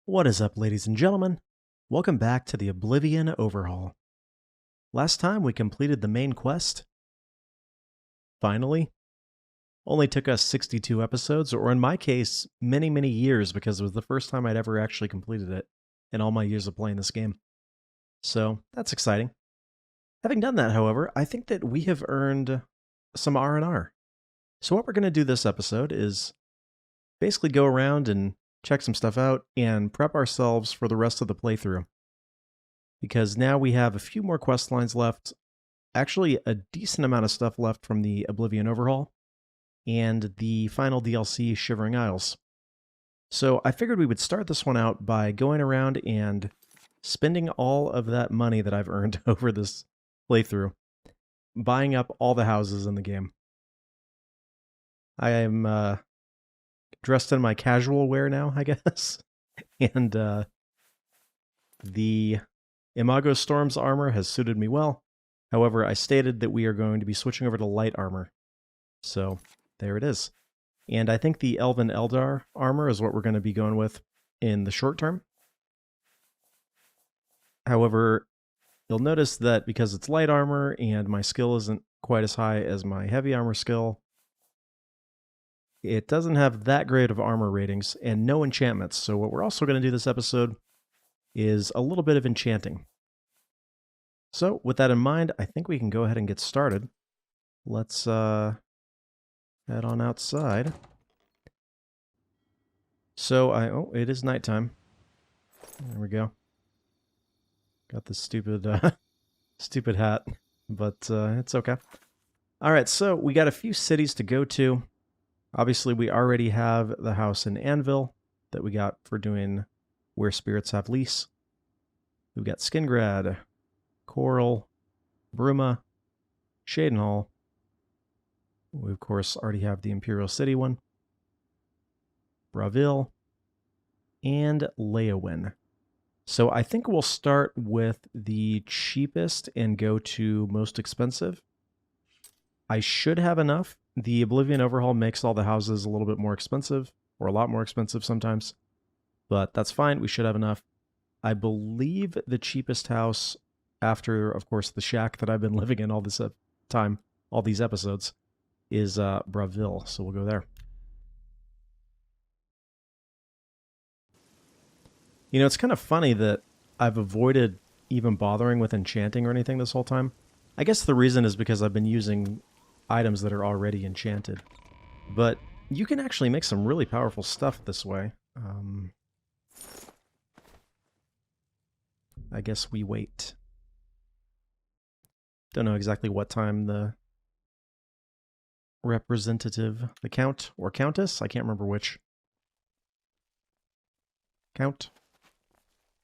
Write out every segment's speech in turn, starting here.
What is up, ladies and gentlemen? Welcome back to the Oblivion Overhaul. Last time we completed the main quest. Finally. Only took us 62 episodes, or in my case, many, many years, because it was the first time I'd ever actually completed it in all my years of playing this game. So, that's exciting. Having done that, however, I think that we have earned some R&R. So what we're going to do this episode is basically go around and check some stuff out and prep ourselves for the rest of the playthrough. Because now we have a few more quest lines left, actually a decent amount of stuff left from the Oblivion Overhaul, and the final DLC, Shivering Isles. So I figured we would start this one out by going around and spending all of that money that I've earned over this playthrough, buying up all the houses in the game. I am dressed in my casual wear now, I guess. And the Imago Storm's armor has suited me well. However, I stated that we are going to be switching over to light armor. So there it is. And I think the Elven Eldar armor is what we're going to be going with in the short term. However, you'll notice that because it's light armor and my skill isn't quite as high as my heavy armor skill, it doesn't have that great of armor ratings and no enchantments. So what we're also going to do this episode is a little bit of enchanting. So with that in mind, I think we can go ahead and get started. Let's head on outside. So it is nighttime. There we go. Got this stupid stupid hat, but it's okay. All right, so we got a few cities to go to. Obviously, we already have the house in Anvil that we got for doing Where Spirits Have Lease. We've got Skingrad, Coral, Bruma, Shadenhall. We, of course, already have the Imperial City one. Breville, and Leowin. So I think we'll start with the cheapest and go to most expensive. I should have enough. The Oblivion Overhaul makes all the houses a little bit more expensive, or a lot more expensive sometimes. But that's fine, we should have enough. I believe the cheapest house, after, of course, the shack that I've been living in all this time, all these episodes, is Breville, so we'll go there. You know, it's kind of funny that I've avoided even bothering with enchanting or anything this whole time. I guess the reason is because I've been using items that are already enchanted. But you can actually make some really powerful stuff this way. I guess we wait. Don't know exactly what time the representative, the count or countess, I can't remember which. Count?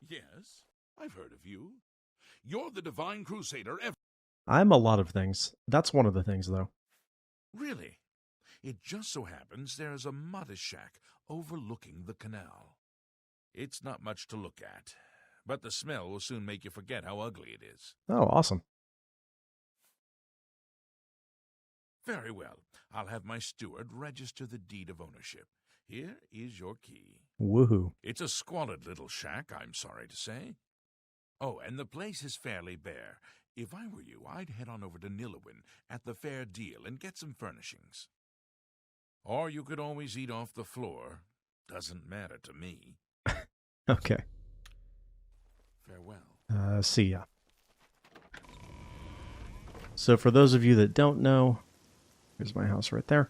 Yes, I've heard of you. You're the Divine Crusader. I'm a lot of things. That's one of the things, though. Really? It just so happens there's a mother shack overlooking the canal. It's not much to look at, but the smell will soon make you forget how ugly it is. Oh, awesome. Very well. I'll have my steward register the deed of ownership. Here is your key. Woohoo. It's a squalid little shack, I'm sorry to say. Oh, and the place is fairly bare. If I were you, I'd head on over to Nilowin at the Fair Deal and get some furnishings. Or you could always eat off the floor. Doesn't matter to me. Okay. Farewell. See ya. So for those of you that don't know, here's my house right there.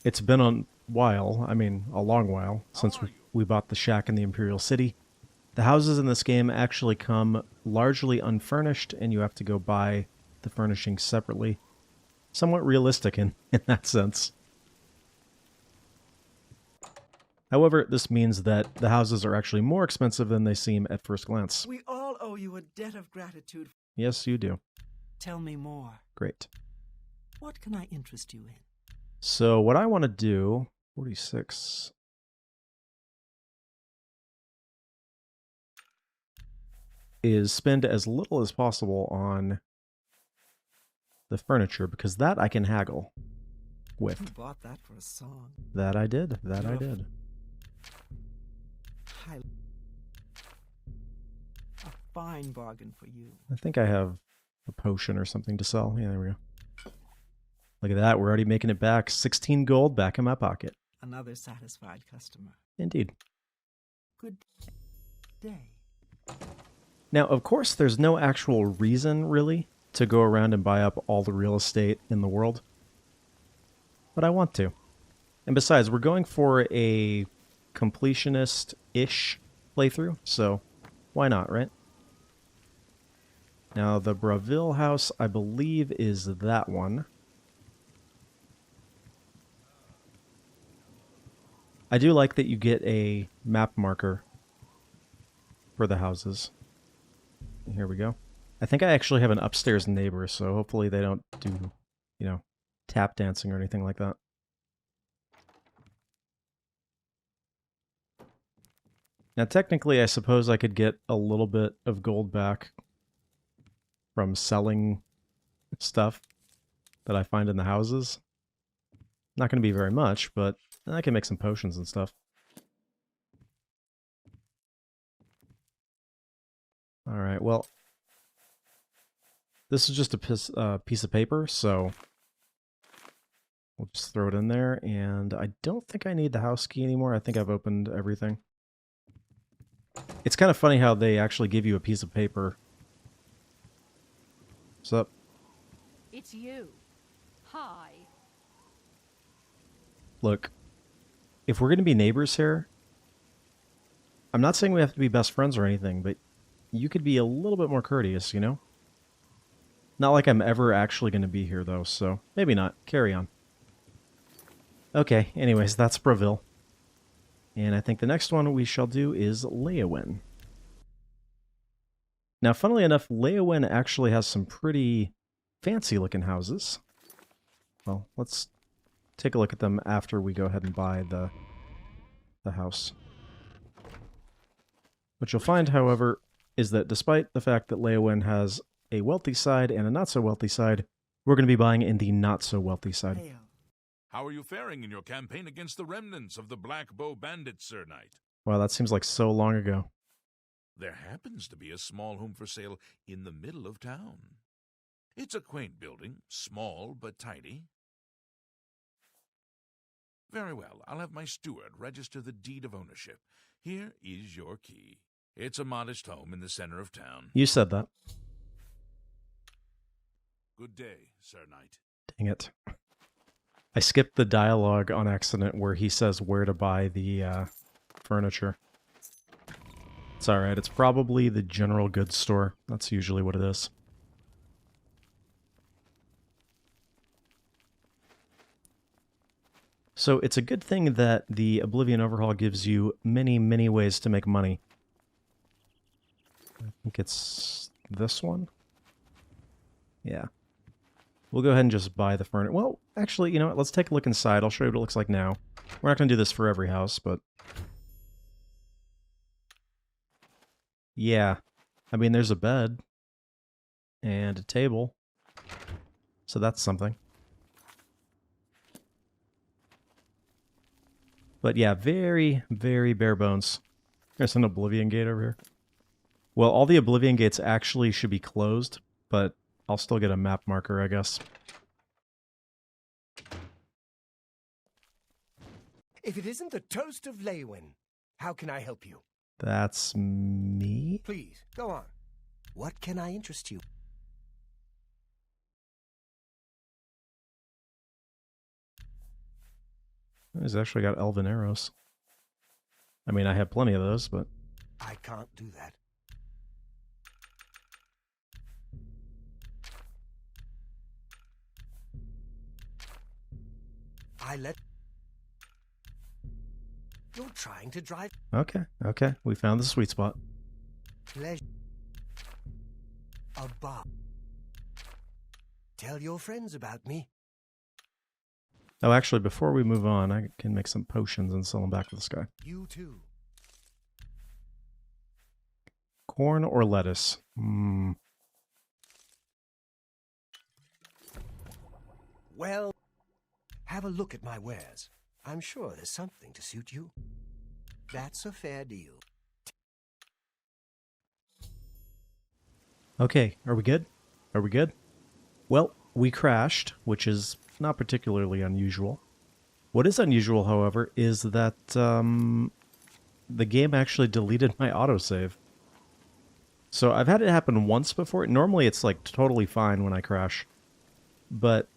It's been a while, a long while, since we bought the shack in the Imperial City. The houses in this game actually come largely unfurnished, and you have to go buy the furnishings separately. Somewhat realistic in that sense. However, this means that the houses are actually more expensive than they seem at first glance. We all owe you a debt of gratitude. Yes, you do. Tell me more. Great. What can I interest you in? So what I want to do, 46... is spend as little as possible on the furniture, because that I can haggle with. You bought that for a song. That I did. That I did. Untitled. A fine bargain for you. I think I have a potion or something to sell. Yeah, there we go. Look at that. We're already making it back. 16 gold back in my pocket. Another satisfied customer. Indeed. Good day. Now, of course, there's no actual reason, really, to go around and buy up all the real estate in the world. But I want to. And besides, we're going for a completionist-ish playthrough, so why not, right? Now, the Breville House, I believe, is that one. I do like that you get a map marker for the houses. Here we go. I think I actually have an upstairs neighbor, so hopefully they don't do, you know, tap dancing or anything like that. Now, technically, I suppose I could get a little bit of gold back from selling stuff that I find in the houses. Not going to be very much, but I can make some potions and stuff. Alright, well, this is just a piece of paper, so we'll just throw it in there, and I don't think I need the house key anymore. I think I've opened everything. It's kind of funny how they actually give you a piece of paper. What's up? It's you. Hi. Look, if we're going to be neighbors here, I'm not saying we have to be best friends or anything, but you could be a little bit more courteous, you know? Not like I'm ever actually going to be here, though, so maybe not. Carry on. Okay, anyways, that's Breville. And I think the next one we shall do is Leyawen. Now, funnily enough, Leyawen actually has some pretty fancy-looking houses. Well, let's take a look at them after we go ahead and buy the house. What you'll find, however, is that despite the fact that Leyawen has a wealthy side and a not-so-wealthy side, we're going to be buying in the not-so-wealthy side. Hail. How are you faring in your campaign against the remnants of the Black Bow Bandits, Sir Knight? Wow, that seems like so long ago. There happens to be a small home for sale in the middle of town. It's a quaint building, small but tidy. Very well, I'll have my steward register the deed of ownership. Here is your key. It's a modest home in the center of town. You said that. Good day, Sir Knight. Dang it. I skipped the dialogue on accident where he says where to buy the furniture. It's alright, it's probably the general goods store. That's usually what it is. So it's a good thing that the Oblivion Overhaul gives you many, many ways to make money. I think it's this one? Yeah. We'll go ahead and just buy the furniture. Well, actually, you know what? Let's take a look inside. I'll show you what it looks like now. We're not going to do this for every house, but... yeah. I mean, there's a bed. And a table. So that's something. But yeah, very, very bare bones. There's an Oblivion gate over here. Well, all the Oblivion gates actually should be closed, but I'll still get a map marker, I guess. If it isn't the Toast of Leyawen, how can I help you? That's me? Please, go on. What can I interest you? He's actually got elven arrows. I mean, I have plenty of those, but... I can't do that. You're trying to drive Okay, okay. We found the sweet spot. pleasure. A bar. Tell your friends about me. Oh, actually, before we move on, I can make some potions and sell them back to this guy. You too. Corn or lettuce? Well, have a look at my wares. I'm sure there's something to suit you. That's a fair deal. Okay, are we good? Are we good? Well, we crashed, which is not particularly unusual. What is unusual, however, is that the game actually deleted my autosave. So I've had it happen once before. Normally it's like totally fine when I crash. But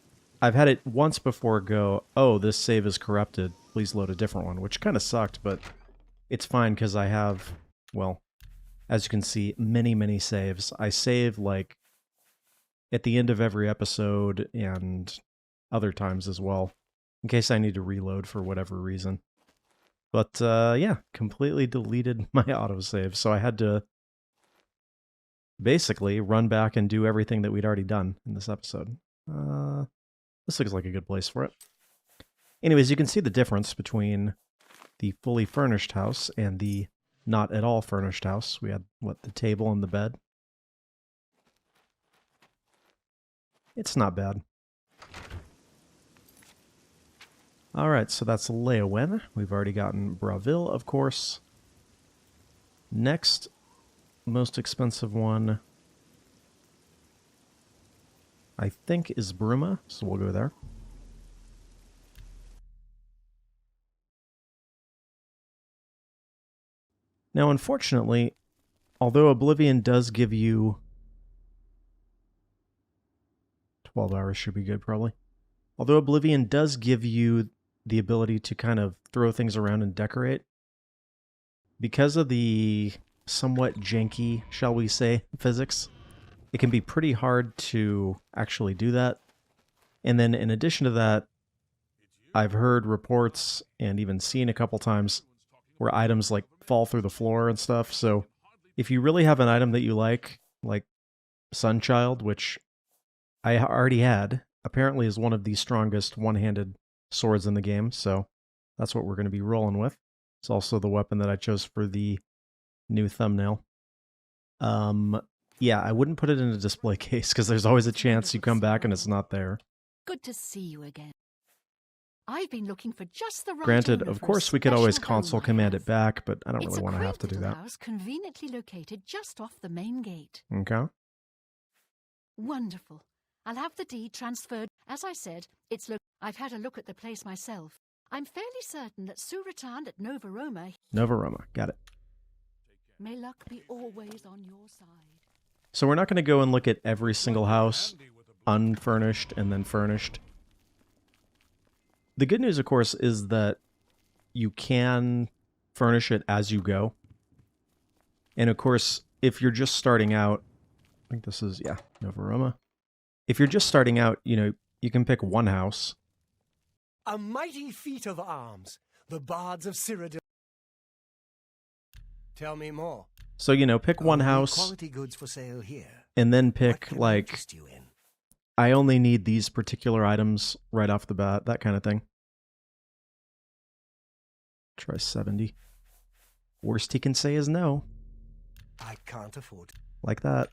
I've had it once before go, oh, this save is corrupted. Please load a different one, which kind of sucked, but it's fine because I have, well, as you can see, many, many saves. I save like at the end of every episode and other times as well, in case I need to reload for whatever reason. But yeah, completely deleted my autosave, so I had to basically run back and do everything that we'd already done in this episode. This looks like a good place for it. Anyways, you can see the difference between the fully furnished house and the not at all furnished house. We had, what, the table and the bed. It's not bad. Alright, so that's Leowin. We've already gotten Breville, of course. Next, most expensive one, I think, is Bruma, so we'll go there. Now, unfortunately, although Oblivion does give you 12 hours should be good, probably. Although Oblivion does give you the ability to kind of throw things around and decorate, because of the somewhat janky, shall we say, physics, it can be pretty hard to actually do that. And then in addition to that, I've heard reports and even seen a couple times where items like fall through the floor and stuff. So if you really have an item that you like Sunchild, which I already had, apparently is one of the strongest one-handed swords in the game, so that's what we're going to be rolling with. It's also the weapon that I chose for the new thumbnail. Yeah, I wouldn't put it in a display case because there's always a chance you come back and it's not there. Good to see you again. I've been looking for just the right Granted, owner of for a course we could always special home console I command have. it back, but I don't It's really want to have to quaint do little that. house conveniently located just off the main gate. Okay. Wonderful. I'll have the deed transferred. As I said, I've had a look at the place myself. I'm fairly certain that Sue returned at Nova Roma. Nova Roma, got it. May luck be always on your side. So we're not going to go and look at every single house, unfurnished and then furnished. The good news, of course, is that you can furnish it as you go. And of course, if you're just starting out, I think this is, yeah, Nova Roma. If you're just starting out, you can pick one house. A mighty feat of arms, the bards of Cyrodiil. Tell me more. So, pick one Only house quality goods for sale here. and then What pick, can like, interest you in? I only need these particular items right off the bat, that kind of thing. Try 70. Worst he can say is no. I can't afford. Like that.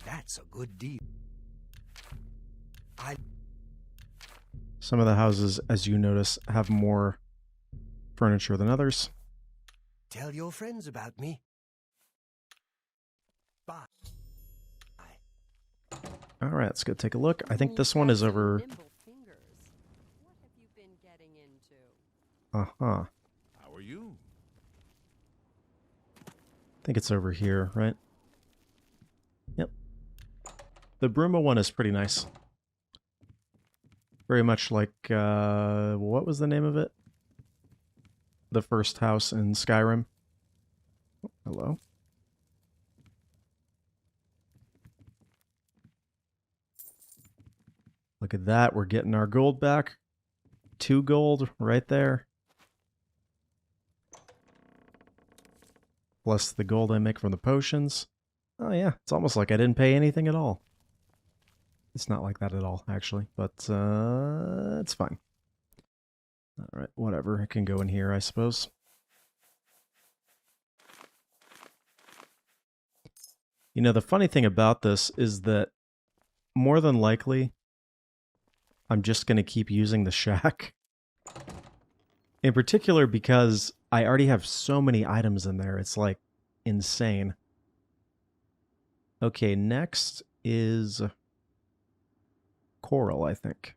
That's a good deal. Some of the houses, as you notice, have more furniture than others. Tell your friends about me. Bye. All right, let's go take a look. I think this one is over... Uh-huh. How are you? I think it's over here, right? Yep. The Bruma one is pretty nice. Very much like, what was the name of it? The first house in Skyrim. Oh, hello. Look at that, we're getting our gold back. 2 gold right there. Plus the gold I make from the potions. Oh yeah, it's almost like I didn't pay anything at all. It's not like that at all, actually, but it's fine. Alright, whatever. It can go in here, I suppose. The funny thing about this is that more than likely, I'm just going to keep using the shack. In particular because I already have so many items in there. It's like insane. Okay, next is Coral, I think.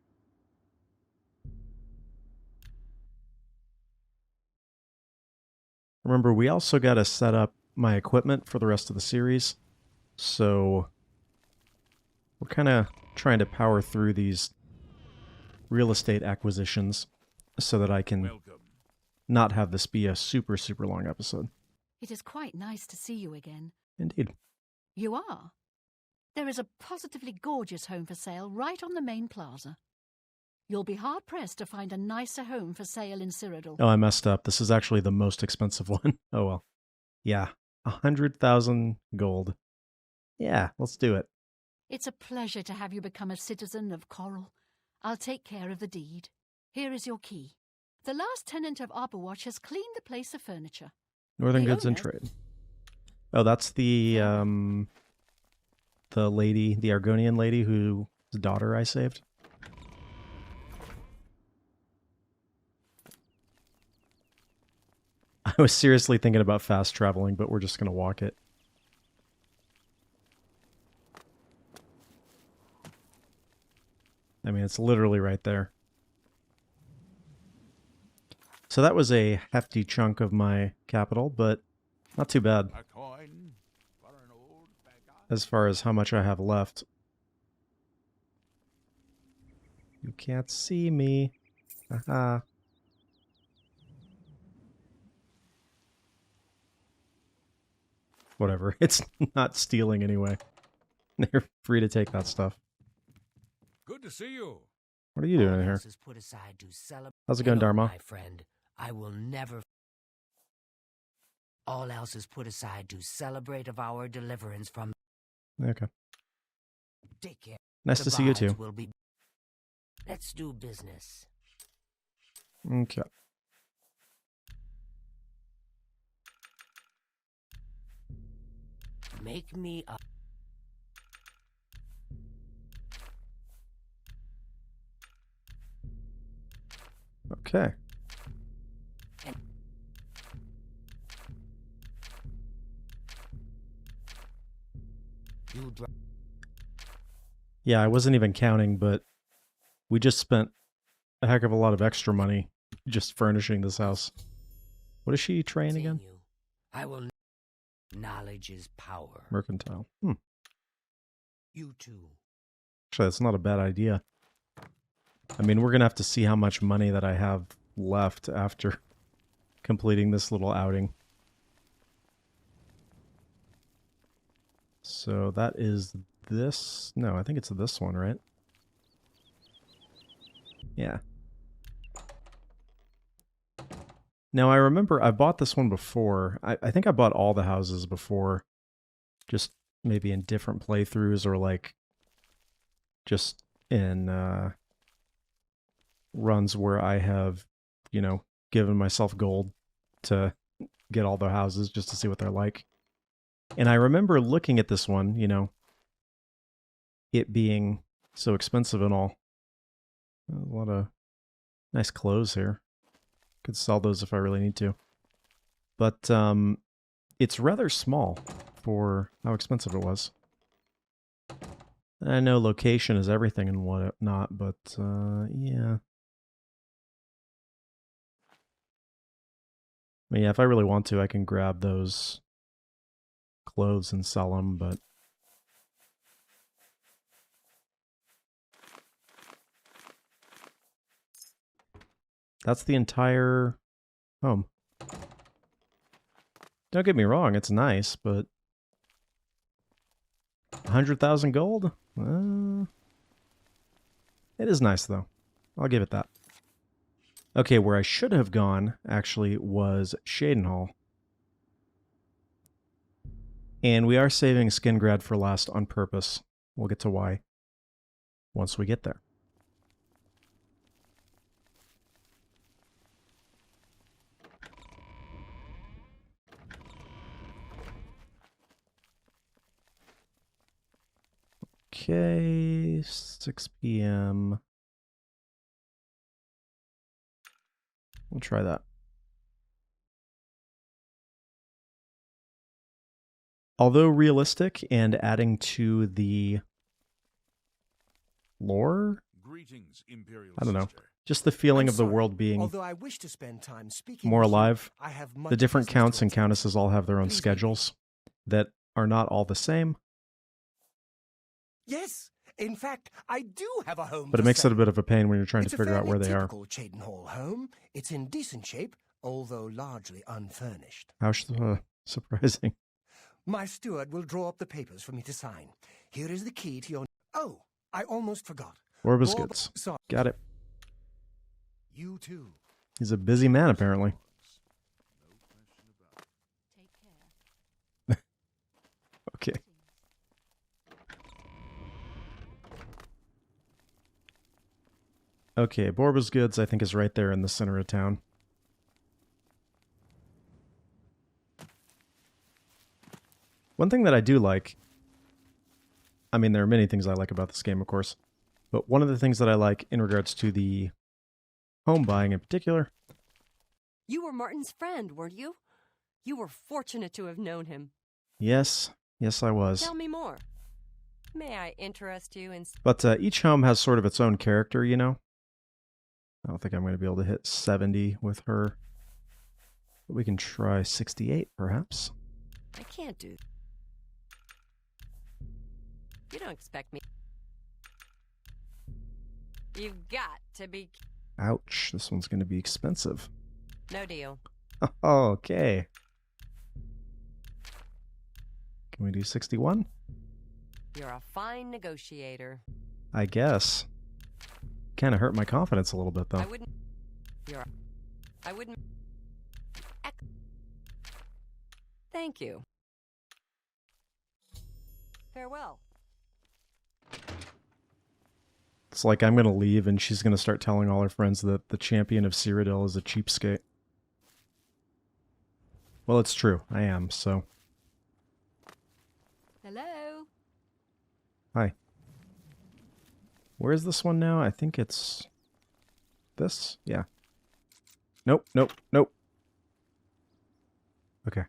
Remember, we also got to set up my equipment for the rest of the series. So we're kind of trying to power through these real estate acquisitions so that I can Welcome. not have this be a super, super long episode. It is quite nice to see you again. Indeed. You are. There is a positively gorgeous home for sale right on the main plaza. You'll be hard-pressed to find a nicer home for sale in Cyrodiil. Oh, I messed up. This is actually the most expensive one. Oh, well. Yeah. 100,000 gold. Yeah, let's do it. It's a pleasure to have you become a citizen of Coral. I'll take care of the deed. Here is your key. The last tenant of Arborwatch has cleaned the place of furniture. Northern The Goods and owner- Trade. Oh, that's the lady, the Argonian lady whose daughter I saved. I was seriously thinking about fast traveling, but we're just going to walk it. I mean, it's literally right there. So that was a hefty chunk of my capital, but not too bad A coin for an old beggar. as far as how much I have left. You can't see me. Haha. Whatever. It's not stealing anyway. They're free to take that stuff. Good to see you. What are you doing All here? else is put aside to celebrate. How's it going, Hello, Dharma? my friend. I will never. All else is put aside to celebrate of our deliverance from. Okay. Take care. Nice The to see you too. bards will be. Let's do business. Okay. Make me a. Okay. You dr- Yeah, I wasn't even counting, but we just spent a heck of a lot of extra money just furnishing this house. What is she train again? continue. I will. Knowledge is power. Mercantile. You too. Actually, that's not a bad idea. I mean, we're going to have to see how much money that I have left after completing this little outing. So that is this. No, I think it's this one, right? Yeah. Now, I remember I bought this one before. I think I bought all the houses before. Just maybe in different playthroughs or like just in runs where I have, you know, given myself gold to get all the houses just to see what they're like. And I remember looking at this one, you know, it being so expensive and all. A lot of nice clothes here. Could sell those if I really need to. But it's rather small for how expensive it was. I know location is everything and whatnot, but yeah. I mean, yeah, if I really want to, I can grab those clothes and sell them, but that's the entire home. Don't get me wrong, it's nice, but 100,000 gold? It is nice, though. I'll give it that. Okay, where I should have gone, actually, was Shadenhall. And we are saving Skingrad for last on purpose. We'll get to why once we get there. Okay, 6 p.m. We'll try that. Although realistic and adding to the lore, Greetings, Imperial I don't know. Sister. Just the feeling I'm of the sorry. world being Although I wish to spend time speaking more with you, alive. I have much The different business counts to and attend to. countesses all have their own Please schedules that are not all the same, Yes, in fact, I do have a home. but it for makes it a sale. bit of a pain when you're trying It's to a figure out fairly where they are. typical Cheydinhall home. It's in decent shape, although largely unfurnished. How surprising. My steward will draw up the papers for me to sign. Here is the key to your... Oh, I almost forgot. Or biscuits. Sorry. Got it. You too. He's a busy man, apparently. Take care. Okay. Okay, Borba's Goods, I think, is right there in the center of town. One thing that I do like, I mean, there are many things I like about this game, of course, but one of the things that I like in regards to the home buying in particular. You were Martin's friend, weren't you? You were fortunate to have known him. Yes, I was. Tell me more. May I interest you in... But each home has sort of its own character, you know? I don't think I'm going to be able to hit 70 with her. But we can try 68, perhaps. I can't do... You don't expect me... You've got to be... Ouch, this one's going to be expensive. No deal. Okay. Can we do 61? You're a fine negotiator. I guess. Kind of hurt my confidence a little bit, though. I wouldn't... I wouldn't... Thank you. Farewell. It's like I'm going to leave and she's going to start telling all her friends that the champion of Cyrodiil is a cheapskate. Well, it's true. I am, so... Hello? Hi. Where is this one now? I think it's... this? Yeah. Nope. Okay.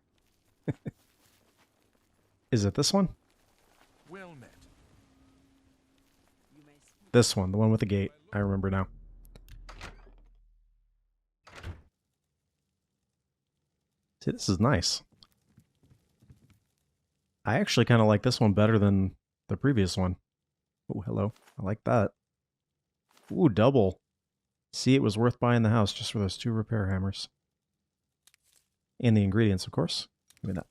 Is it this one? Well met. This one, the one with the gate. I remember now. See, this is nice. I actually kind of like this one better than the previous one. Oh, hello. I like that. Ooh, double. See, it was worth buying the house just for those 2 repair hammers. And the ingredients, of course. Give me that.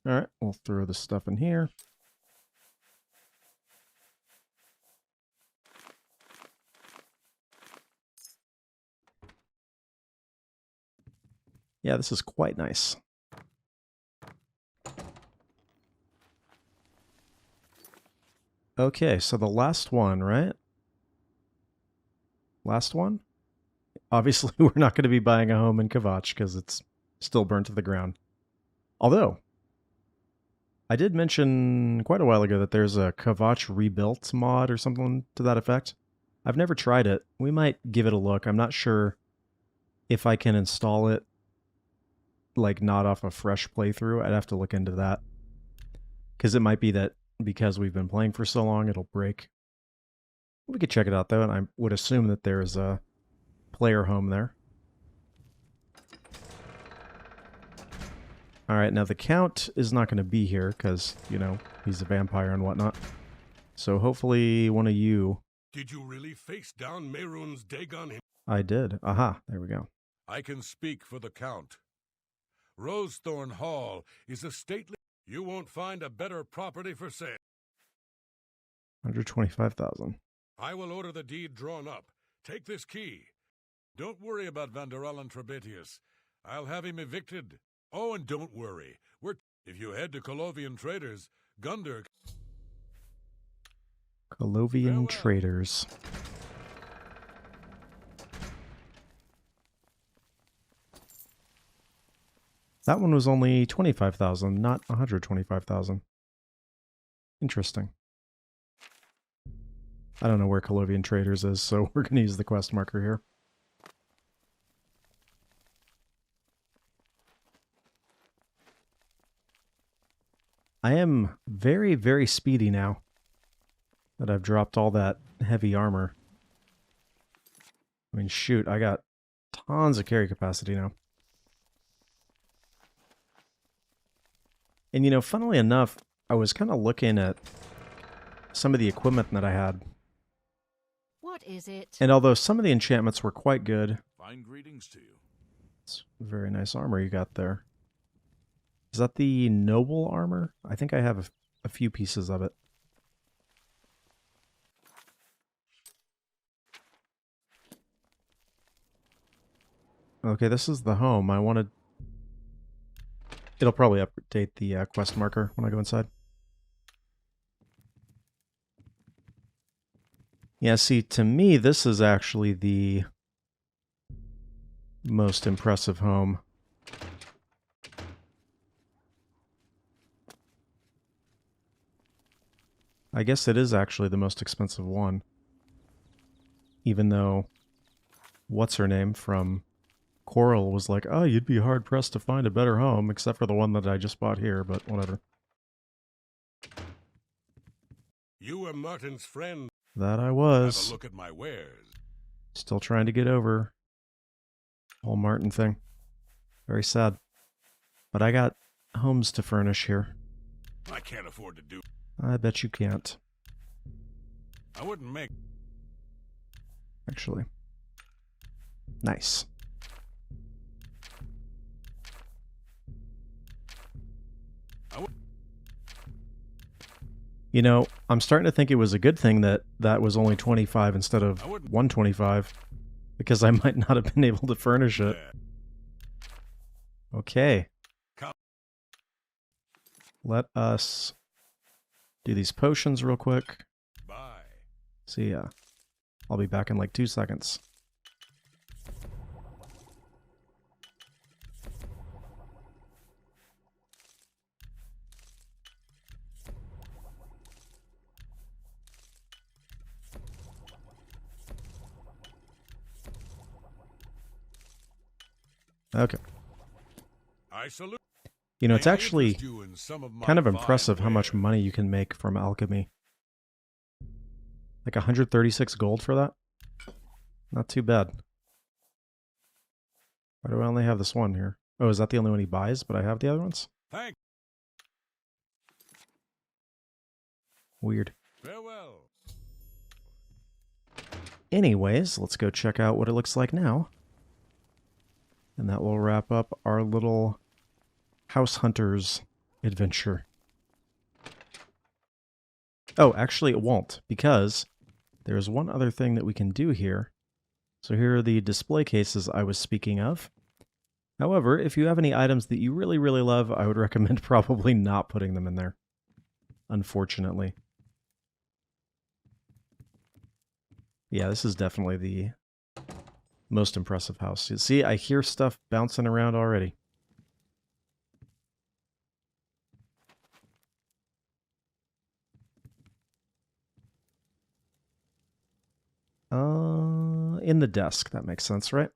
Alright, we'll throw this stuff in here. Yeah, this is quite nice. Okay, so the last one, right? Last one? Obviously, we're not going to be buying a home in Kvatch because it's still burnt to the ground. Although, I did mention quite a while ago that there's a Kvatch rebuilt mod or something to that effect. I've never tried it. We might give it a look. I'm not sure if I can install it, like, not off a fresh playthrough. I'd have to look into that. Because it might be that because we've been playing for so long, it'll break. We could check it out, though, and I would assume that there is a player home there. Alright, now the Count is not going to be here, because, you know, he's a vampire and whatnot. So hopefully one of you... Did you really face down Mehrunes Dagon? I did. Aha, there we go. I can speak for the Count. Rosethorn Hall is a stately... You won't find a better property for sale. 125,000. I will order the deed drawn up. Take this key. Don't worry about Vanderellen Trebetius. I'll have him evicted. Oh, and don't worry. If you head to Colovian Traders, Gunder... Colovian Traders. That one was only 25,000, not 125,000. Interesting. I don't know where Colovian Traders is, so we're going to use the quest marker here. I am very, very speedy now that I've dropped all that heavy armor. I mean, shoot, I got tons of carry capacity now. And, you know, funnily enough, I was kind of looking at some of the equipment that I had. What is it? And although some of the enchantments were quite good, Fine greetings to you. it's very nice armor you got there. Is that the noble armor? I think I have a few pieces of it. Okay, this is the home. I wanted... It'll probably update the quest marker when I go inside. Yeah, see, to me, this is actually the most impressive home. I guess it is actually the most expensive one. Even though, what's her name from Coral was like, oh, you'd be hard-pressed to find a better home, except for the one that I just bought here, but whatever. You were Martin's friend. That I Have was. a look at my wares. Still trying to get over the whole Martin thing. Very sad. But I got homes to furnish here. I can't afford to do. I bet you can't, I wouldn't make. actually. Nice. You know, I'm starting to think it was a good thing that that was only 25 instead of 125, because I might not have been able to furnish it. Okay. Let us do these potions real quick. Bye. See ya. I'll be back in like 2 seconds. Okay. I salute. You know, it's May I actually interest you in some of my kind of fine impressive how much wares? money you can make from alchemy. Like 136 gold for that? Not too bad. Why do I only have this one here? Oh, is that the only one he buys, but I have the other ones? Thank. Weird. Farewell. Anyways, let's go check out what it looks like now. And that will wrap up our little House Hunters adventure. Oh, actually it won't, because there's one other thing that we can do here. So here are the display cases I was speaking of. However, if you have any items that you really, really love, I would recommend probably not putting them in there. Unfortunately. Yeah, this is definitely the most impressive house. You see, I hear stuff bouncing around already. In the desk. That makes sense, right?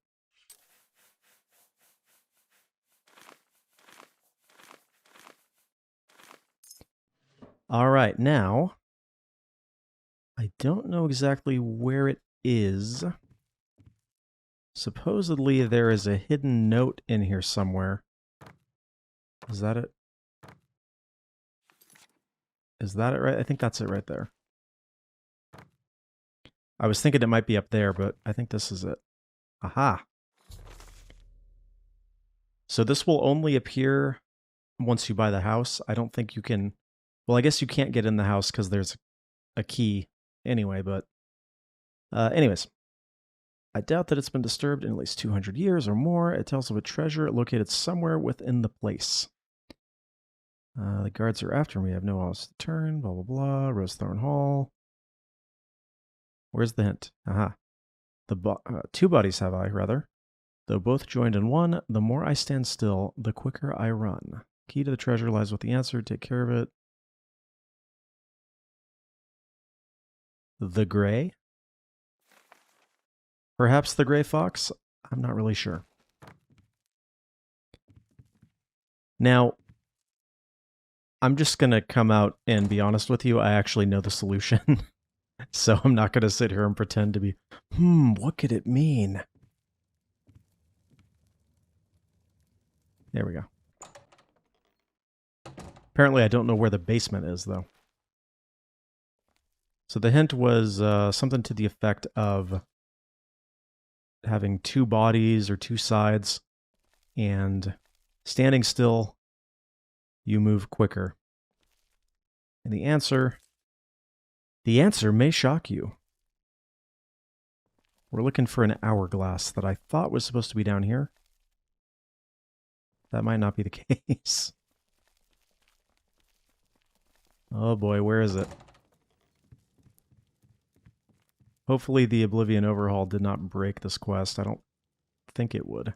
All right, now, I don't know exactly where it is. Supposedly there is a hidden note in here somewhere. Is that it? Is that it right? I think that's it right there. I was thinking it might be up there, but I think this is it. Aha. So this will only appear once you buy the house. I don't think you can... Well, I guess you can't get in the house because there's a key anyway, but... anyways. I doubt that it's been disturbed in at least 200 years or more. It tells of a treasure located somewhere within the place. The guards are after me. I have no else to turn. Blah, blah, blah. Rosethorn Hall. Where's the hint? Aha. Two bodies have I, rather. Though both joined in one, the more I stand still, the quicker I run. Key to the treasure lies with the answer. Take care of it. the gray? Perhaps the gray fox? I'm not really sure. Now, I'm just going to come out and be honest with you. I actually know the solution. So I'm not going to sit here and pretend to be, what could it mean? There we go. Apparently I don't know where the basement is, though. So the hint was something to the effect of having two bodies or two sides, and standing still, you move quicker. And the answer may shock you. We're looking for an hourglass that I thought was supposed to be down here. That might not be the case. Oh boy, where is it? Hopefully the Oblivion Overhaul did not break this quest. I don't think it would.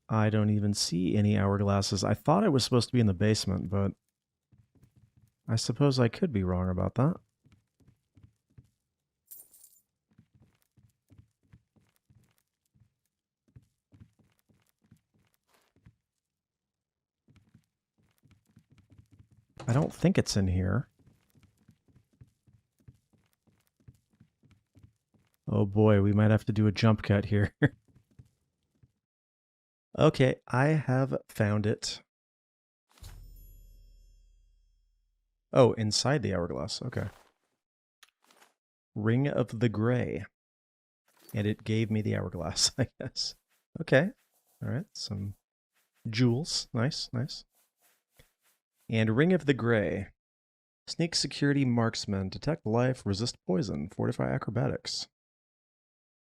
I don't even see any hourglasses. I thought it was supposed to be in the basement, but I suppose I could be wrong about that. I don't think it's in here. Oh boy, we might have to do a jump cut here. Okay, I have found it. Oh, inside the hourglass. Okay. Ring of the Gray. And it gave me the hourglass, I guess. Okay. All right, some jewels. Nice, nice. And Ring of the Gray. Sneak security marksman. Detect life, resist poison, fortify acrobatics.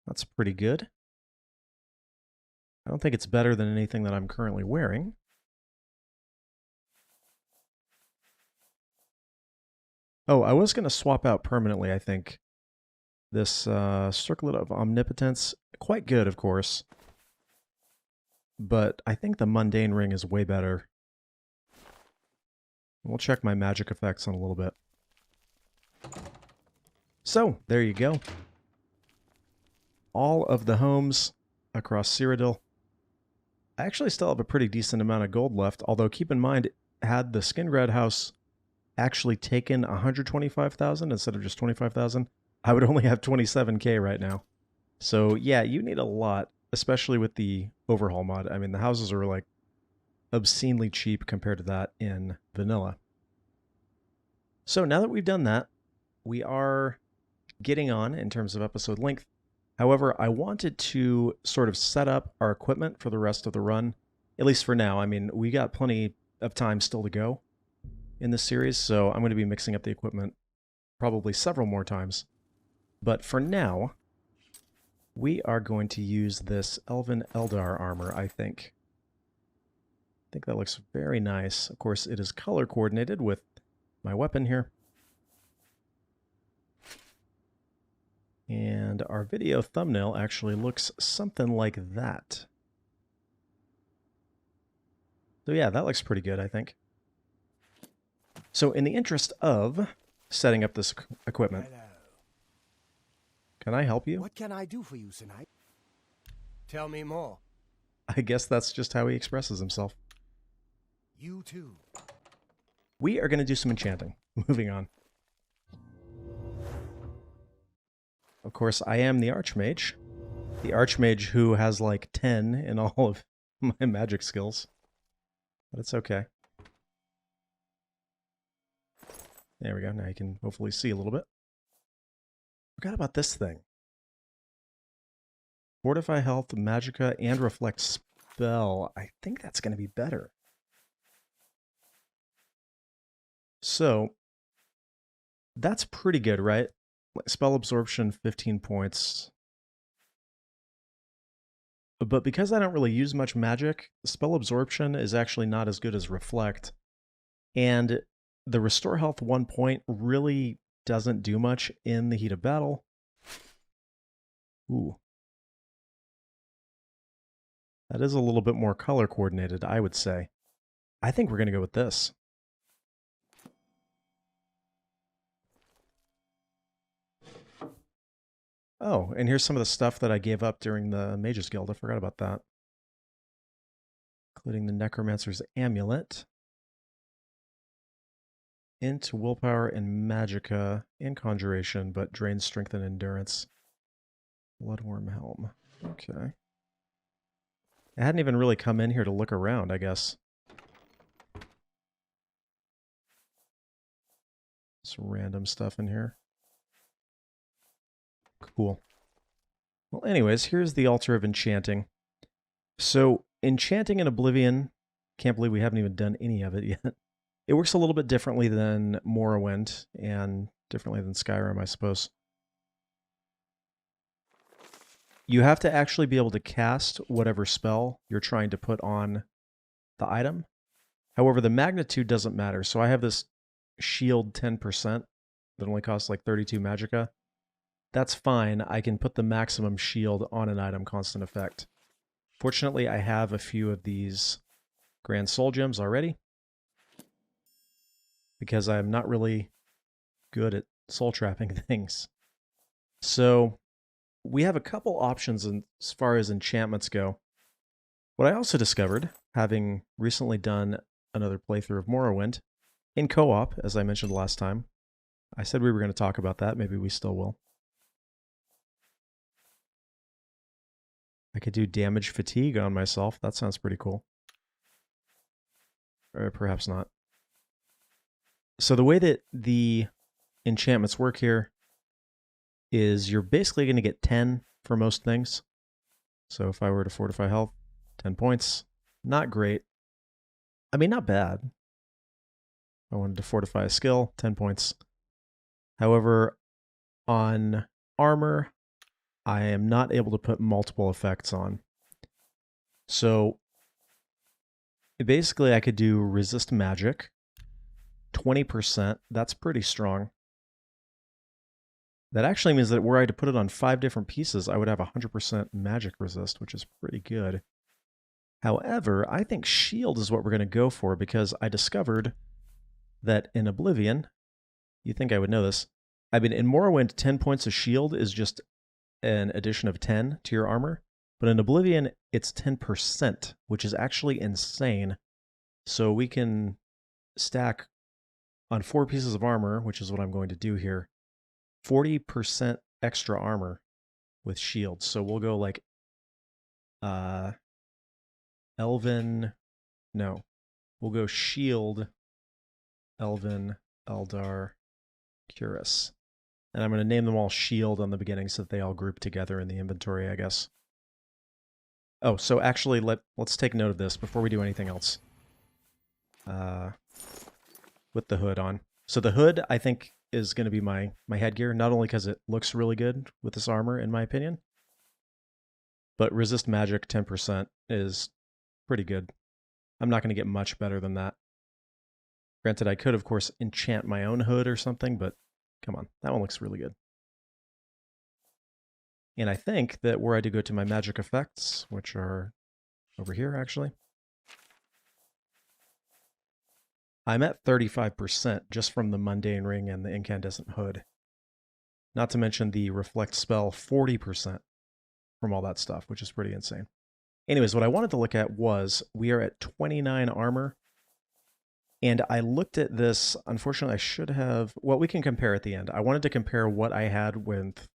That's pretty good. I don't think it's better than anything that I'm currently wearing. Oh, I was going to swap out permanently, I think. This Circlet of Omnipotence. Quite good, of course. But I think the Mundane Ring is way better. We'll check my magic effects in a little bit. So, there you go. All of the homes across Cyrodiil. I actually still have a pretty decent amount of gold left, although keep in mind, had the Skingrad house actually taken 125,000 instead of just 25,000, I would only have 27k right now. So yeah, you need a lot, especially with the Overhaul mod. I mean, the houses are like obscenely cheap compared to that in vanilla. So now that we've done that, we are getting on in terms of episode length. However, I wanted to sort of set up our equipment for the rest of the run, at least for now. I mean, we got plenty of time still to go in this series, so I'm going to be mixing up the equipment probably several more times. But for now, we are going to use this Elven Eldar armor, I think. I think that looks very nice. Of course, it is color coordinated with my weapon here. And our video thumbnail actually looks something like that. So yeah, that looks pretty good, I think. So in the interest of setting up this equipment, Hello. can I help you? What can I do for you, Sinai? Tell me more. I guess that's just how he expresses himself. You too. We are going to do some enchanting. Moving on. Of course, I am the Archmage. The Archmage who has like 10 in all of my magic skills. But it's okay. There we go. Now you can hopefully see a little bit. Forgot about this thing. Fortify health, magicka, and reflect spell. I think that's going to be better. So, that's pretty good, right? Spell absorption, 15 points. But because I don't really use much magic, spell absorption is actually not as good as reflect. And the restore health 1 point really doesn't do much in the heat of battle. Ooh. That is a little bit more color coordinated, I would say. I think we're going to go with this. Oh, and here's some of the stuff that I gave up during the Mages Guild. I forgot about that. Including the Necromancer's Amulet. Int, Willpower, and Magicka, and Conjuration, but drains Strength and Endurance. Bloodworm Helm. Okay. I hadn't even really come in here to look around, I guess. Some random stuff in here. Cool. Well, anyways, here's the Altar of Enchanting. So, Enchanting in Oblivion, can't believe we haven't even done any of it yet. It works a little bit differently than Morrowind, and differently than Skyrim, I suppose. You have to actually be able to cast whatever spell you're trying to put on the item. However, the magnitude doesn't matter. So I have this shield 10% that only costs like 32 magicka. That's fine. I can put the maximum shield on an item, constant effect. Fortunately, I have a few of these Grand Soul Gems already, because I'm not really good at soul trapping things. So we have a couple options as far as enchantments go. What I also discovered, having recently done another playthrough of Morrowind, in co-op, as I mentioned last time, I said we were going to talk about that, maybe we still will. I could do damage fatigue on myself, that sounds pretty cool. Or perhaps not. So the way that the enchantments work here is you're basically going to get 10 for most things. So if I were to fortify health, 10 points. Not great. I mean, not bad. If I wanted to fortify a skill, 10 points. However, on armor, I am not able to put multiple effects on. So basically I could do resist magic, 20%. That's pretty strong. That actually means that were I to put it on 5 different pieces, I would have 100% magic resist, which is pretty good. However, I think shield is what we're going to go for, because I discovered that in Oblivion, you think I would know this, I mean, in Morrowind, 10 points of shield is just an addition of 10 to your armor, but in Oblivion, it's 10%, which is actually insane. So we can stack on 4 pieces of armor, which is what I'm going to do here, 40% extra armor with shields. So we'll go like Elven, no, we'll go Shield, Elven, Eldar, Curus. And I'm going to name them all Shield on the beginning so that they all group together in the inventory, I guess. Oh, so actually, let's take note of this before we do anything else. With the hood on. So the hood, I think, is going to be my headgear, not only because it looks really good with this armor, in my opinion, but resist magic 10% is pretty good. I'm not going to get much better than that. Granted, I could, of course, enchant my own hood or something, but come on, that one looks really good. And I think that were I to go to my magic effects, which are over here, actually, I'm at 35% just from the Mundane Ring and the Incandescent Hood. Not to mention the Reflect spell, 40% from all that stuff, which is pretty insane. Anyways, what I wanted to look at was, we are at 29 armor, and I looked at this, unfortunately I should have, well, we can compare at the end. I wanted to compare what I had with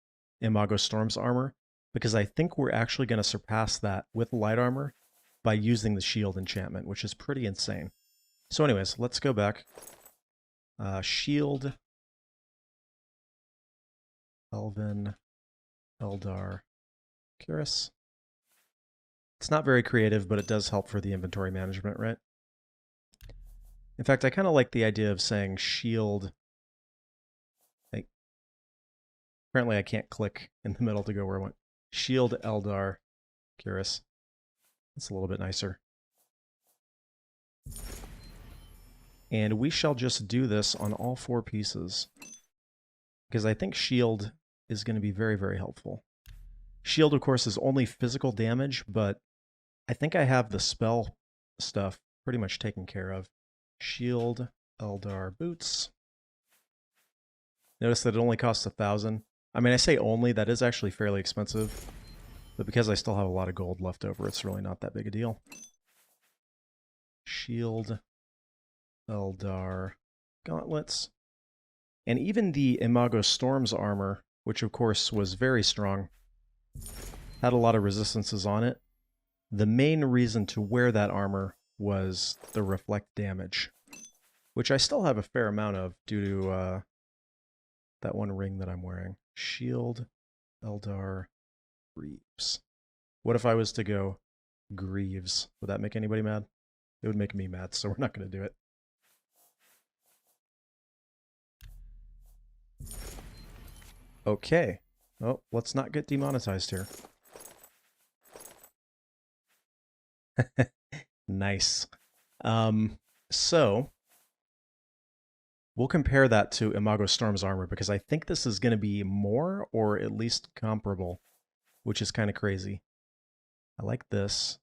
Imago Storm's armor, because I think we're actually going to surpass that with light armor by using the shield enchantment, which is pretty insane. So anyways, let's go back. Shield, Elven, Eldar, Curus. It's not very creative, but it does help for the inventory management, right? In fact, I kind of like the idea of saying shield. Apparently I can't click in the middle to go where I want. Shield, Eldar, Curus. It's a little bit nicer. And we shall just do this on all 4 pieces, because I think shield is going to be very, very helpful. Shield, of course, is only physical damage, but I think I have the spell stuff pretty much taken care of. Shield, Eldar boots. Notice that it only costs 1,000. I mean, I say only, that is actually fairly expensive. But because I still have a lot of gold left over, it's really not that big a deal. Shield, Eldar gauntlets. And even the Imago Storm's armor, which of course was very strong, had a lot of resistances on it. The main reason to wear that armor was the reflect damage, which I still have a fair amount of due to that one ring that I'm wearing. Shield, Eldar, Greaves. What if I was to go Greaves? Would that make anybody mad? It would make me mad, so we're not going to do it. Okay. Oh, let's not get demonetized here. Nice. So we'll compare that to Imago Storm's armor because I think this is going to be more or at least comparable, which is kind of crazy. I like this.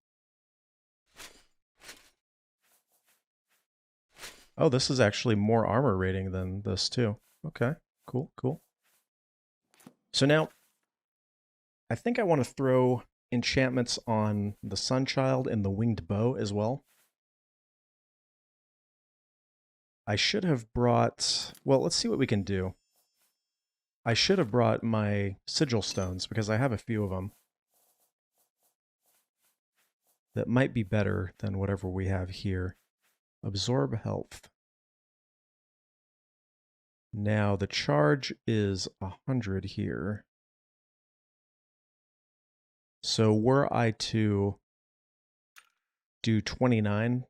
Oh, this is actually more armor rating than this too. Okay, cool, cool. So now, I think I want to throw enchantments on the Sunchild and the Winged Bow as well. I should have brought... Well, let's see what we can do. I should have brought my Sigil Stones, because I have a few of them. That might be better than whatever we have here. Absorb health. Now, the charge is 100 here. So were I to do 29,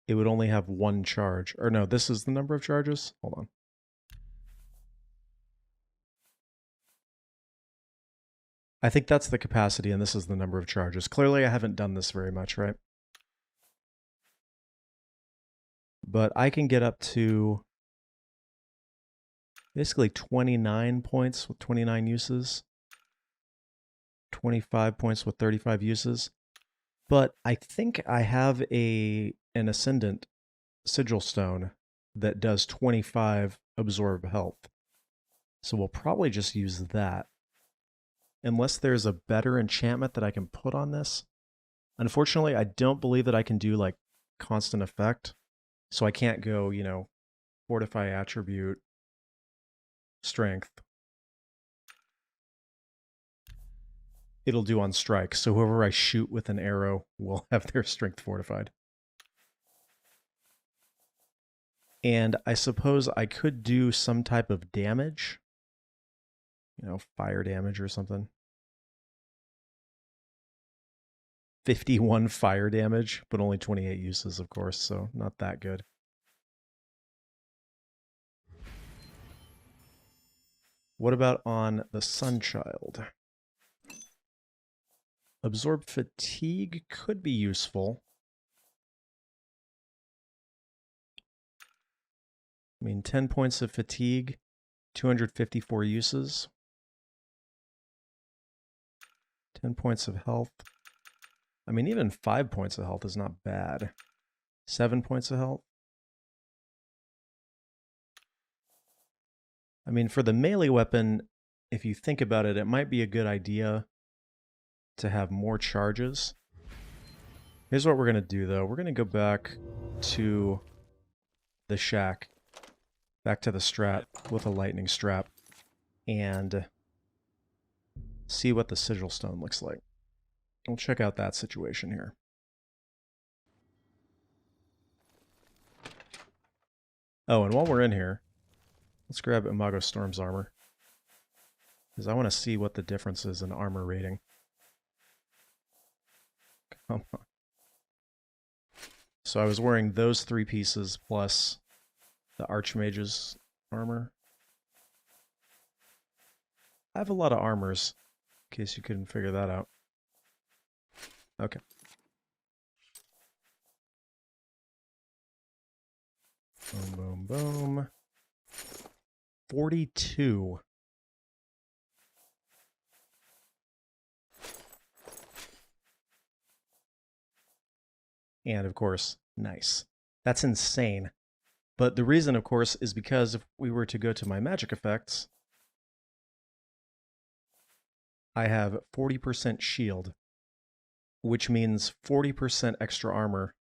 it would only have one charge. Or no, this is the number of charges? Hold on. I think that's the capacity, and this is the number of charges. Clearly, I haven't done this very much, right? But I can get up to basically 29 points with 29 uses. 25 points with 35 uses. But I think I have an Ascendant Sigil Stone that does 25 absorb health. So we'll probably just use that. Unless there's a better enchantment that I can put on this. Unfortunately, I don't believe that I can do like constant effect. So I can't go, you know, fortify attribute, strength. It'll do on strike. So whoever I shoot with an arrow will have their strength fortified. And I suppose I could do some type of damage. You know, fire damage or something. 51 fire damage, but only 28 uses, of course, so not that good. What about on the Sunchild? Absorb fatigue could be useful. I mean, 10 points of fatigue, 254 uses. 10 points of health. I mean, even 5 points of health is not bad. 7 points of health. I mean, for the melee weapon, if you think about it, it might be a good idea to have more charges. Here's what we're going to do, though. We're going to go back to the shack, back to the strat with a lightning strap, and see what the Sigil Stone looks like. We'll check out that situation here. Oh, and while we're in here, let's grab Imago Storm's armor, because I want to see what the difference is in armor rating. Come on. So I was wearing those 3 pieces plus the Archmage's armor. I have a lot of armors, in case you couldn't figure that out. Okay. Boom, boom, boom. 42. And of course, nice. That's insane. But the reason, of course, is because if we were to go to my magic effects, I have 40% shield, which means 40% extra armor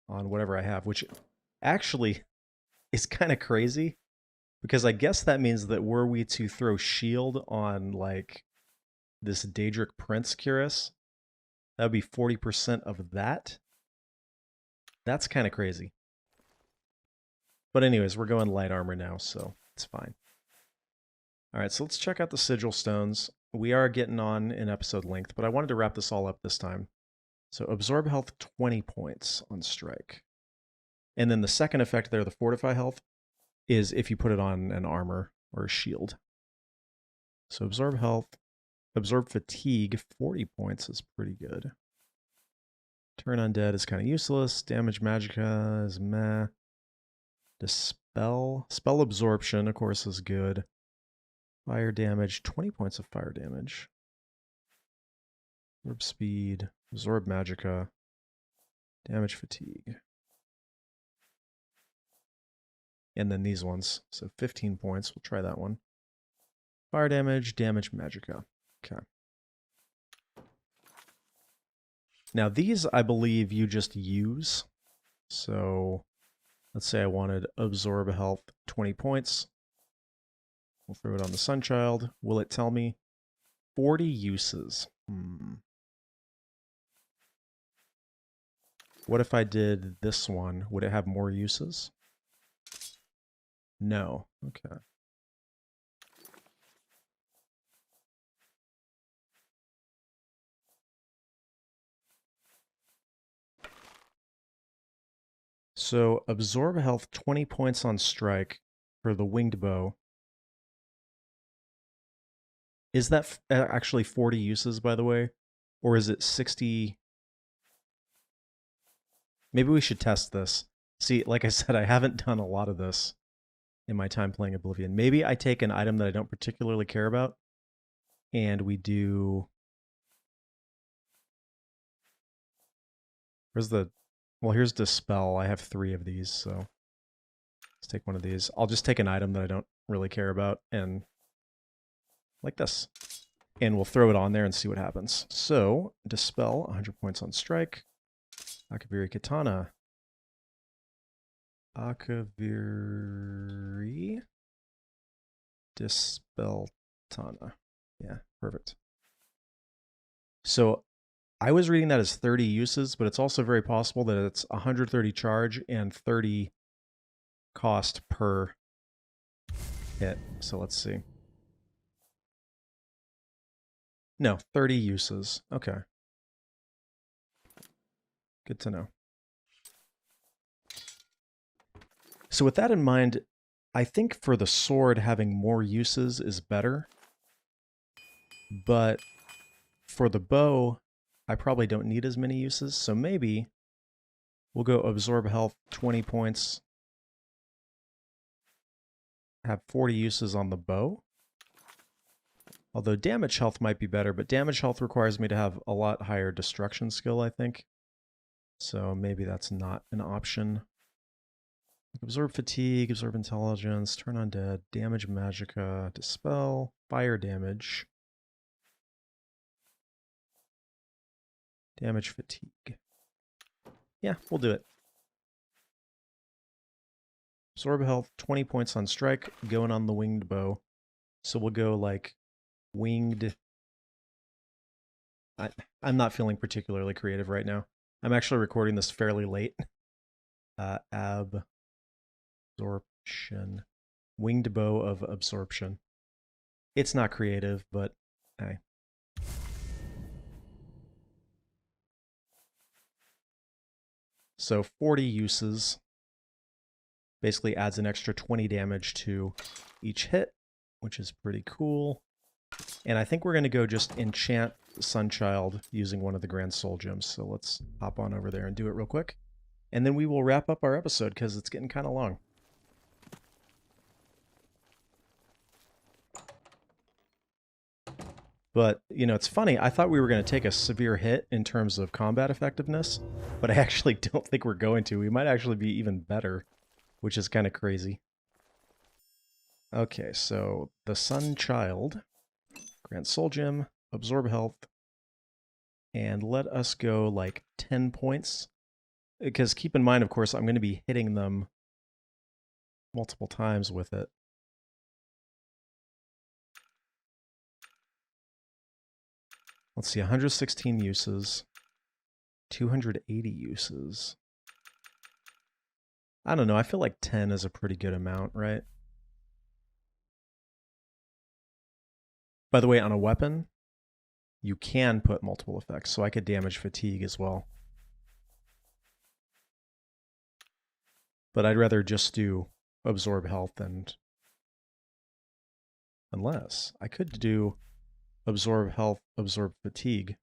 on whatever I have, which actually is kind of crazy, because I guess that means that were we to throw shield on, like, this Daedric Prince Cuirass, that would be 40% of that. That's kind of crazy. But anyways, we're going light armor now, so it's fine. All right, so let's check out the Sigil Stones. We are getting on in episode length, but I wanted to wrap this all up this time. So absorb health 20 points on strike. And then the second effect there, the fortify health, is if you put it on an armor or a shield. So absorb health, absorb fatigue, 40 points is pretty good. Turn undead is kind of useless. Damage magicka is meh. Dispel. Spell absorption, of course, is good. Fire damage, 20 points of fire damage. Absorb speed, absorb magicka, damage fatigue. And then these ones, so 15 points, we'll try that one. Fire damage, damage magicka. Okay. Now these, I believe, you just use. So let's say I wanted absorb health 20 points. We'll throw it on the Sunchild. Will it tell me 40 uses? What if I did this one? Would it have more uses? No. Okay. So absorb health 20 points on strike for the winged bow. Is that actually 40 uses, by the way? Or is it 60? Maybe we should test this. See, like I said, I haven't done a lot of this in my time playing Oblivion. Maybe I take an item that I don't particularly care about, and we do... Here's Dispel. I have 3 of these, so let's take one of these. I'll just take an item that I don't really care about, and like this. And we'll throw it on there and see what happens. So, Dispel, 100 points on strike. Akaviri Katana. Akaviri Dispel Katana. Yeah, perfect. So, I was reading that as 30 uses, but it's also very possible that it's 130 charge and 30 cost per hit. So let's see. No, 30 uses. Okay. Good to know. So with that in mind, I think for the sword, having more uses is better. But for the bow, I probably don't need as many uses, so maybe we'll go absorb health 20 points, have 40 uses on the bow. Although damage health might be better, but damage health requires me to have a lot higher destruction skill, I think. So maybe that's not an option. Absorb fatigue, absorb intelligence, turn undead, damage magicka, dispel, fire damage. Damage fatigue. Yeah, we'll do it. Absorb health, 20 points on strike, going on the winged bow. So we'll go like winged. I'm not feeling particularly creative right now. I'm actually recording this fairly late. Absorption. Winged bow of absorption. It's not creative, but hey. So 40 uses basically adds an extra 20 damage to each hit, which is pretty cool. And I think we're going to go just enchant Sunchild using one of the Grand Soul Gems. So let's hop on over there and do it real quick. And then we will wrap up our episode because it's getting kind of long. But, you know, it's funny. I thought we were going to take a severe hit in terms of combat effectiveness, but I actually don't think we're going to. We might actually be even better, which is kind of crazy. Okay, so the Sun Child, grant Soul Gem, absorb health, and let us go like 10 points. Because keep in mind, of course, I'm going to be hitting them multiple times with it. Let's see, 116 uses, 280 uses. I don't know, I feel like 10 is a pretty good amount, right? By the way, on a weapon, you can put multiple effects, so I could damage fatigue as well. But I'd rather just do absorb health and... Unless, I could do absorb health, absorb fatigue.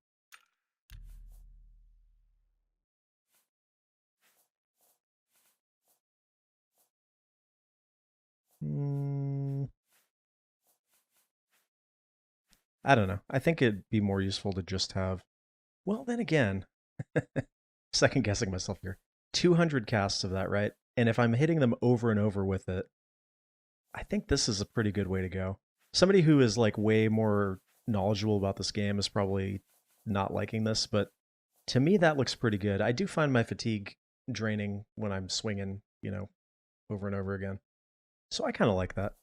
I don't know. I think it'd be more useful to just have... Well, then again, second guessing myself here. 200 casts of that, right? And if I'm hitting them over and over with it, I think this is a pretty good way to go. Somebody who is like way more knowledgeable about this game is probably not liking this, but to me that looks pretty good. I do find my fatigue draining when I'm swinging, you know, over and over again. So I kind of like that.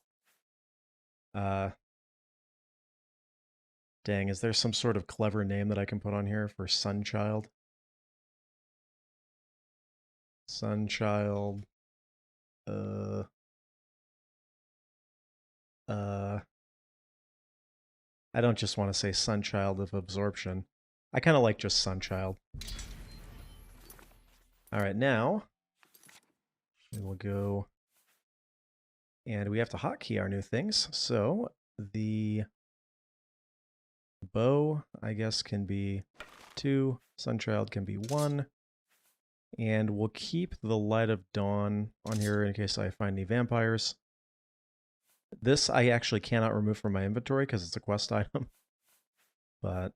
Dang, is there some sort of clever name that I can put on here for Sunchild? Sunchild. I don't just want to say Sunchild of Absorption. I kind of like just Sunchild. Alright, now we will go and we have to hotkey our new things. So the bow, I guess, can be 2, Sunchild can be 1, and we'll keep the Light of Dawn on here in case I find any vampires. This I actually cannot remove from my inventory because it's a quest item, but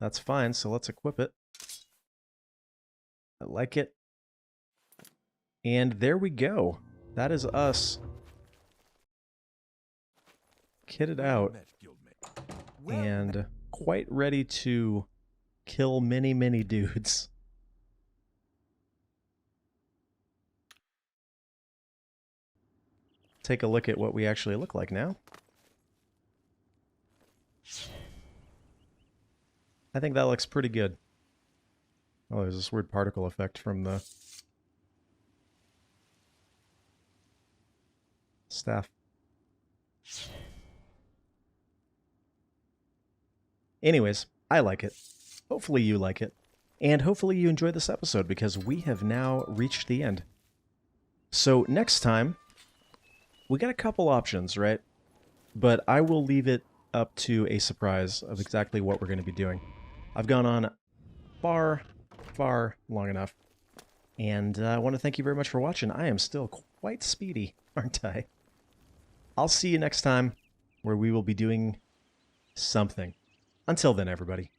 that's fine, so let's equip it. I like it. And there we go. That is us kitted out and quite ready to kill many, many dudes. Take a look at what we actually look like now. I think that looks pretty good. Oh, there's this weird particle effect from the staff. Anyways, I like it. Hopefully you like it. And hopefully you enjoy this episode because we have now reached the end. So next time, we got a couple options, right? But I will leave it up to a surprise of exactly what we're going to be doing. I've gone on far long enough. And I want to thank you very much for watching. I am still quite speedy, aren't I? I'll see you next time where we will be doing something. Until then, everybody.